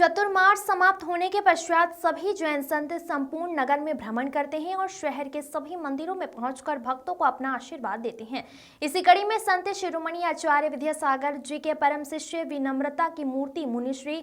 चतुर्मास समाप्त होने के पश्चात सभी जैन संत संपूर्ण नगर में भ्रमण करते हैं और शहर के सभी मंदिरों में पहुंचकर भक्तों को अपना आशीर्वाद देते हैं। इसी कड़ी में संत शिरोमणि आचार्य विद्यासागर जी के परम शिष्य विनम्रता की मूर्ति मुनि श्री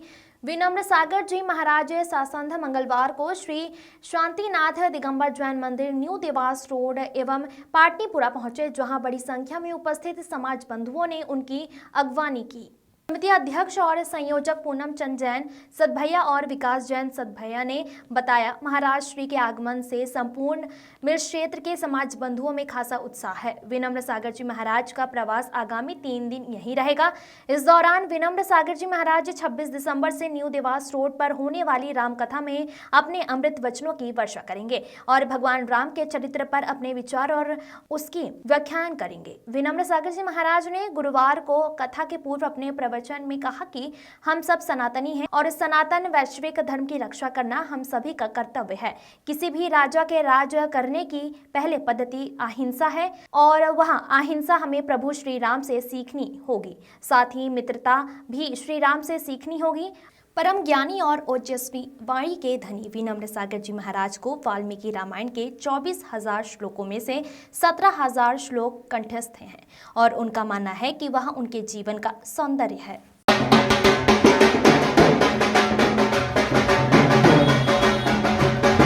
विनम्र सागर जी महाराज सासंध मंगलवार को श्री शांतिनाथ दिगंबर जैन मंदिर न्यू देवास रोड एवं पाटनीपुरा पहुंचे, जहां बड़ी संख्या में उपस्थित समाज बंधुओं ने उनकी अगवानी की। समिति अध्यक्ष और संयोजक पूनम चंद जैन सदभैया और विकास जैन सदभैया ने बताया, महाराज श्री के आगमन से संपूर्ण मिल क्षेत्र के समाज बंधुओं में खासा उत्साह है। विनम्र सागर जी महाराज का प्रवास आगामी 3 दिन यहीं रहेगा। इस दौरान विनम्र सागर जी महाराज 26 दिसंबर से न्यू देवास रोड पर होने वाली रामकथा में अपने अमृत वचनों की वर्षा करेंगे और भगवान राम के चरित्र पर अपने विचार और उसकी व्याख्यान करेंगे। विनम्र सागर जी महाराज ने गुरुवार को कथा के पूर्व अपने वचन में कहा कि हम सब सनातनी हैं और सनातन वैश्विक धर्म की रक्षा करना हम सभी का कर्तव्य है। किसी भी राजा के राज करने की पहले पद्धति अहिंसा है और वहां अहिंसा हमें प्रभु श्री राम से सीखनी होगी। साथ ही मित्रता भी श्री राम से सीखनी होगी। परम ज्ञानी और ओजस्वी वाणी के धनी विनम्र सागर जी महाराज को वाल्मीकि रामायण के 24,000 श्लोकों में से 17,000 श्लोक कंठस्थ हैं और उनका मानना है कि वह उनके जीवन का सौंदर्य है।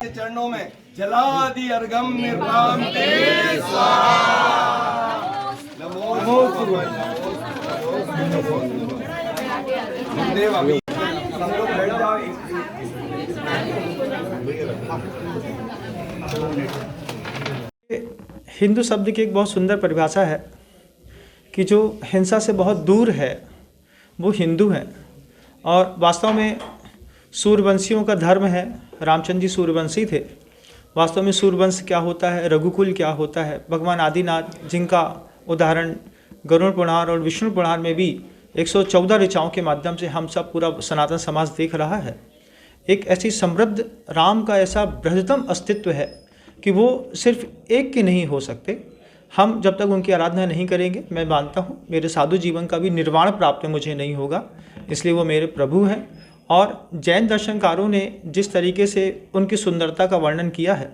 चरणों में जलादि अर्घम निर्वाम ते स्वाहा। नमो देवामी। हिंदू शब्द की एक बहुत सुंदर परिभाषा है कि जो हिंसा से बहुत दूर है वो हिंदू है। और वास्तव में सूर्यवंशियों का धर्म है। रामचंद्र जी सूर्यवंशी थे। वास्तव में सूर्यवंश क्या होता है, रघुकुल क्या होता है, भगवान आदिनाथ जिनका उदाहरण गरुड़ पुराण और विष्णु पुराण में भी 114 ऋचाओं के माध्यम से हम सब पूरा सनातन समाज देख रहा है। एक ऐसी समृद्ध राम का ऐसा बृहत्तम अस्तित्व है कि वो सिर्फ एक के नहीं हो सकते। हम जब तक उनकी आराधना नहीं करेंगे, मैं मानता हूँ मेरे साधु जीवन का भी निर्वाण प्राप्त मुझे नहीं होगा। इसलिए वो मेरे प्रभु हैं। और जैन दर्शनकारों ने जिस तरीके से उनकी सुंदरता का वर्णन किया है,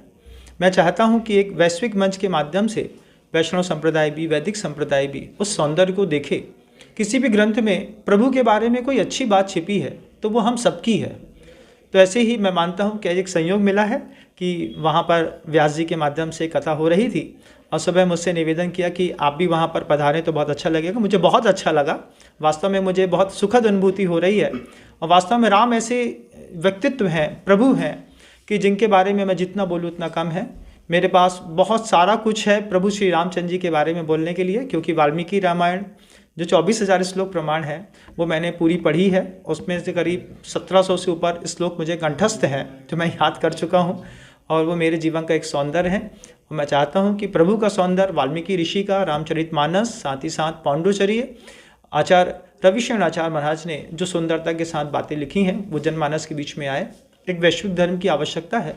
मैं चाहता हूँ कि एक वैश्विक मंच के माध्यम से वैष्णव संप्रदाय भी, वैदिक संप्रदाय भी उस सौंदर्य को देखे। किसी भी ग्रंथ में प्रभु के बारे में कोई अच्छी बात छिपी है तो वो हम सबकी है। तो ऐसे ही मैं मानता हूँ कि एक संयोग मिला है कि वहाँ पर व्यास जी के माध्यम से कथा हो रही थी और सुबह मुझसे निवेदन किया कि आप भी वहाँ पर पधारें तो बहुत अच्छा लगेगा। मुझे बहुत अच्छा लगा। वास्तव में मुझे बहुत सुखद अनुभूति हो रही है। और वास्तव में राम ऐसे व्यक्तित्व हैं, प्रभु हैं कि जिनके बारे में मैं जितना बोलूँ उतना कम है। मेरे पास बहुत सारा कुछ है प्रभु श्री रामचंद्र जी के बारे में बोलने के लिए, क्योंकि वाल्मीकि रामायण जो 24,000 श्लोक प्रमाण है वो मैंने पूरी पढ़ी है। उसमें से करीब 1700 से ऊपर श्लोक मुझे कंठस्थ हैं जो मैं याद कर चुका हूँ और वो मेरे जीवन का एक सौंदर्य है। और मैं चाहता हूँ कि प्रभु का सौंदर्य वाल्मीकि ऋषि का रामचरितमानस, साथ ही साथ पांडुचर्य, आचार्य रविशरण आचार्य महाराज ने जो सुंदरता के साथ बातें लिखी हैं वो जनमानस के बीच में आए। एक वैश्विक धर्म की आवश्यकता है।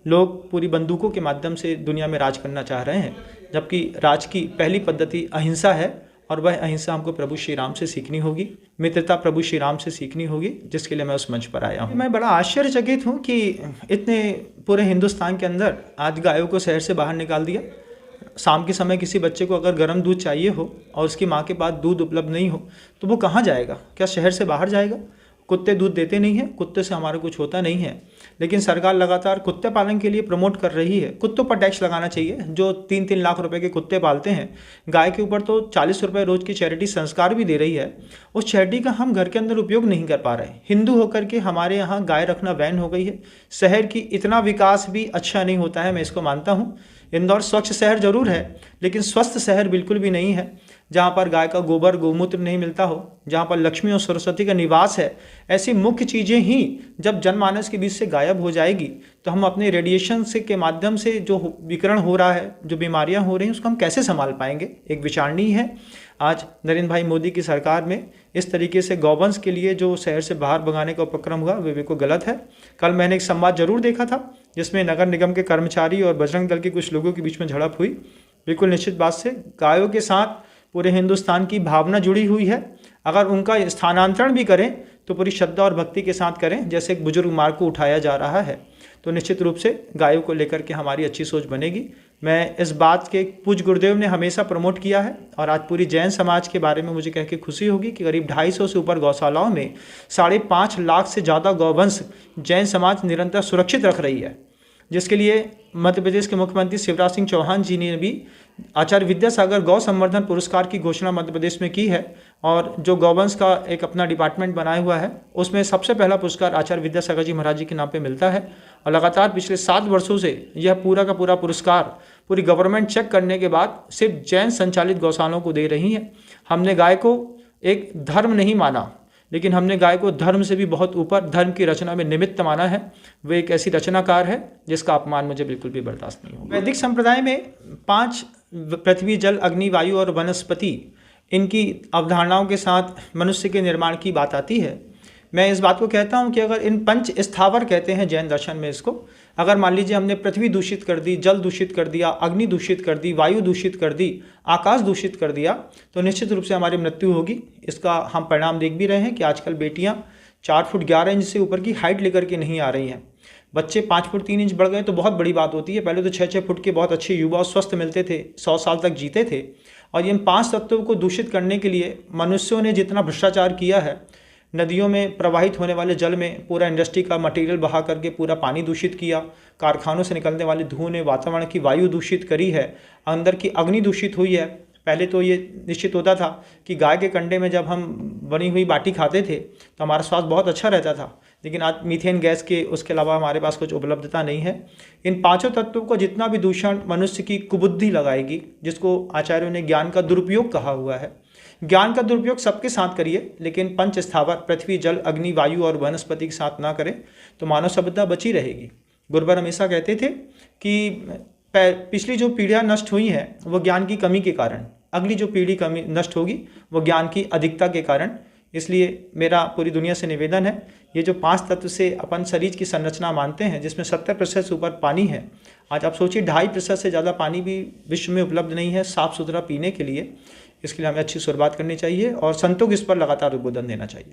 लोग पूरी बंदूकों के माध्यम से दुनिया में राज करना चाह रहे हैं, जबकि राज की पहली पद्धति अहिंसा है और वह अहिंसा हमको प्रभु श्री राम से सीखनी होगी। मित्रता प्रभु श्री राम से सीखनी होगी, जिसके लिए मैं उस मंच पर आया हूँ। मैं बड़ा आश्चर्यचकित हूँ कि इतने पूरे हिंदुस्तान के अंदर आज गायों को शहर से बाहर निकाल दिया। शाम के समय किसी बच्चे को अगर गर्म दूध चाहिए हो और उसकी माँ के पास दूध उपलब्ध नहीं हो तो वो कहाँ जाएगा? क्या शहर से बाहर जाएगा? कुत्ते दूध देते नहीं हैं, कुत्ते से हमारा कुछ होता नहीं है। लेकिन सरकार लगातार कुत्ते पालन के लिए प्रमोट कर रही है। कुत्तों पर टैक्स लगाना चाहिए। जो 3-3 लाख रुपए के कुत्ते पालते हैं, गाय के ऊपर तो 40 रुपये रोज की चैरिटी संस्कार भी दे रही है। उस चैरिटी का हम घर के अंदर उपयोग नहीं कर पा रहे। हिंदू होकर के हमारे यहाँ गाय रखना बैन हो गई है। शहर की इतना विकास भी अच्छा नहीं होता है, मैं इसको मानता हूँ। इंदौर स्वच्छ शहर जरूर है, लेकिन स्वस्थ शहर बिल्कुल भी नहीं है। जहाँ पर गाय का गोबर गोमूत्र नहीं मिलता हो, जहाँ पर लक्ष्मी और सरस्वती का निवास है, ऐसी मुख्य चीज़ें ही जब जनमानस के बीच से गायब हो जाएगी तो हम अपने रेडिएशन से के माध्यम से जो विकिरण हो रहा है, जो बीमारियाँ हो रही हैं, उसको हम कैसे संभाल पाएंगे? एक विचारणीय है। आज नरेंद्र भाई मोदी की सरकार में इस तरीके से गौवंश के लिए जो शहर से बाहर भगाने का उपक्रम हुआ वे बिल्कुल गलत है। कल मैंने एक संवाद जरूर देखा था जिसमें नगर निगम के कर्मचारी और बजरंग दल के कुछ लोगों के बीच में झड़प हुई। बिल्कुल निश्चित बात से गायों के साथ पूरे हिंदुस्तान की भावना जुड़ी हुई है। अगर उनका स्थानांतरण भी करें तो पूरी श्रद्धा और भक्ति के साथ करें। जैसे एक बुजुर्ग मार्ग को उठाया जा रहा है, तो निश्चित रूप से गायों को लेकर के हमारी अच्छी सोच बनेगी। मैं इस बात के पूज्य गुरुदेव ने हमेशा प्रमोट किया है और आज पूरी जैन समाज के बारे में मुझे कह के खुशी होगी कि करीब 250 से ऊपर गौशालाओं में 5.5 लाख से ज़्यादा गौवंश जैन समाज निरंतर सुरक्षित रख रही है, जिसके लिए मध्य प्रदेश के मुख्यमंत्री शिवराज सिंह चौहान जी ने भी आचार्य विद्यासागर गौ संवर्धन पुरस्कार की घोषणा मध्य प्रदेश में की है। और जो गौवंश का एक अपना डिपार्टमेंट बनाया हुआ है, उसमें सबसे पहला पुरस्कार आचार्य विद्यासागर जी महाराज जी के नाम पे मिलता है। और लगातार पिछले 7 वर्षों से यह पूरा का पूरा पुरस्कार पूरी गवर्नमेंट चेक करने के बाद सिर्फ जैन संचालित गौशालाओं को दे रही है। हमने गाय को एक धर्म नहीं माना, लेकिन हमने गाय को धर्म से भी बहुत ऊपर धर्म की रचना में निमित्त माना है। वे एक ऐसी रचनाकार है जिसका अपमान मुझे बिल्कुल भी बर्दाश्त नहीं होगा। वैदिक संप्रदाय में 5 पृथ्वी, जल, अग्नि, वायु और वनस्पति, इनकी अवधारणाओं के साथ मनुष्य के निर्माण की बात आती है। मैं इस बात को कहता हूँ कि अगर इन पंच स्थावर कहते हैं जैन दर्शन में इसको, अगर मान लीजिए हमने पृथ्वी दूषित कर दी, जल दूषित कर दिया, अग्नि दूषित कर दी, वायु दूषित कर दी, आकाश दूषित कर दिया, तो निश्चित रूप से हमारी मृत्यु होगी। इसका हम परिणाम देख भी रहे हैं कि आजकल बेटियां 4 फुट 11 इंच से ऊपर की हाइट लेकर के नहीं आ रही हैं। बच्चे 5 फुट 3 इंच बढ़ गए तो बहुत बड़ी बात होती है। पहले तो 6-6 फुट के बहुत अच्छे युवा और स्वस्थ मिलते थे, 100 साल तक जीते थे। और इन 5 तत्वों को दूषित करने के लिए मनुष्यों ने जितना भ्रष्टाचार किया है, नदियों में प्रवाहित होने वाले जल में पूरा इंडस्ट्री का मटेरियल बहा करके पूरा पानी दूषित किया, कारखानों से निकलने वाले धुएं ने वातावरण की वायु दूषित करी है, अंदर की अग्नि दूषित हुई है। पहले तो ये निश्चित होता था कि गाय के कंडे में जब हम बनी हुई बाटी खाते थे तो हमारा स्वास्थ्य बहुत अच्छा रहता था, लेकिन आज मीथेन गैस के उसके अलावा हमारे पास कुछ उपलब्धता नहीं है। इन 5 तत्वों को जितना भी दूषण मनुष्य की कुबुद्धि लगाएगी, जिसको आचार्यों ने ज्ञान का दुरुपयोग कहा हुआ है, ज्ञान का दुरुपयोग सबके साथ करिए, लेकिन पंच स्थावर पृथ्वी, जल, अग्नि, वायु और वनस्पति के साथ ना करें तो मानव सभ्यता बची रहेगी। गुरुवर हमेशा कहते थे कि पिछली जो पीढ़ियाँ नष्ट हुई हैं वो ज्ञान की कमी के कारण, अगली जो पीढ़ी कमी नष्ट होगी वो ज्ञान की अधिकता के कारण। इसलिए मेरा पूरी दुनिया से निवेदन है, ये जो 5 तत्व से अपन शरीर की संरचना मानते हैं, जिसमें 70% से ऊपर पानी है, आज आप सोचिए 2.5% से ज़्यादा पानी भी विश्व में उपलब्ध नहीं है साफ़ सुथरा पीने के लिए। इसके लिए हमें अच्छी शुरुआत करनी चाहिए और संतों को इस पर लगातार उद्बोधन देना चाहिए।